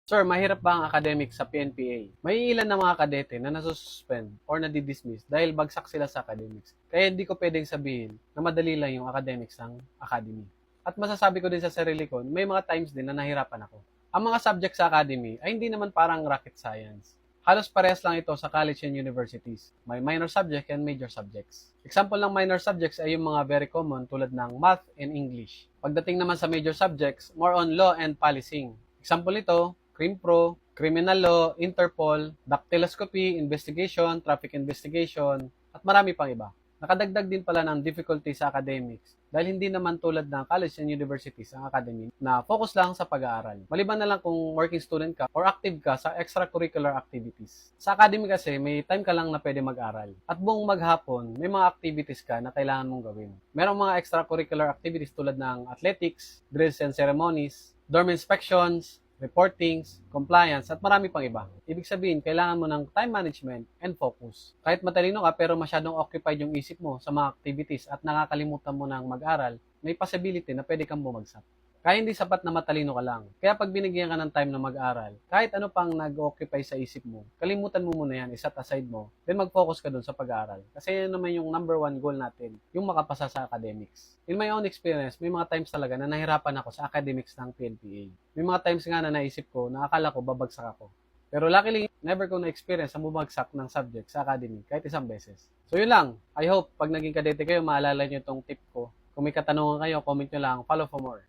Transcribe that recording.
Sir, mahirap ba ang academic sa PNPA? May ilan na mga kadete na nasususpend or nadidismiss dahil bagsak sila sa academics. Kaya hindi ko pwedeng sabihin na madali lang yung academics ng academy. At masasabi ko din sa sarili ko, may mga times din na nahirapan ako. Ang mga subject sa academy ay hindi naman parang rocket science. Halos parehas lang ito sa college and universities. May minor subject and major subjects. Example ng minor subjects ay yung mga very common tulad ng math and English. Pagdating naman sa major subjects, more on law and policing. Example nito, CrimPro, Criminal Law, Interpol, Dactyloscopy, Investigation, Traffic Investigation, at marami pang iba. Nakadagdag din pala ng difficulty sa academics dahil hindi naman tulad ng college and universities ang academy na focus lang sa pag-aaral. Maliban na lang kung working student ka or active ka sa extracurricular activities. Sa academy kasi, may time ka lang na pwede mag-aral. At buong maghapon, may mga activities ka na kailangan mong gawin. Merong mga extracurricular activities tulad ng athletics, drills and ceremonies, dorm inspections, reportings, compliance, at marami pang iba. Ibig sabihin, kailangan mo ng time management and focus. Kahit matalino ka pero masyadong occupied yung isip mo sa mga activities at nakakalimutan mo ng mag-aral, may possibility na pwede kang bumagsak. Kaya hindi sapat na matalino ka lang. Kaya pag binigyan ka ng time na mag-aral, kahit ano pang nag-occupy sa isip mo, kalimutan mo muna yan, iset aside mo, then mag-focus ka dun sa pag-aaral. Kasi yun naman yung number one goal natin, yung makapasa sa academics. In my own experience, may mga times talaga na nahirapan ako sa academics ng PNPA. May mga times nga na naisip ko, na akala ko babagsak ako. Pero luckily, never ko na-experience ang bumagsak ng subject sa academy kahit isang beses. So yun lang. I hope pag naging kadete kayo, maalala nyo itong tip ko. Kung may katanungan kayo, comment nyo lang. Follow for more.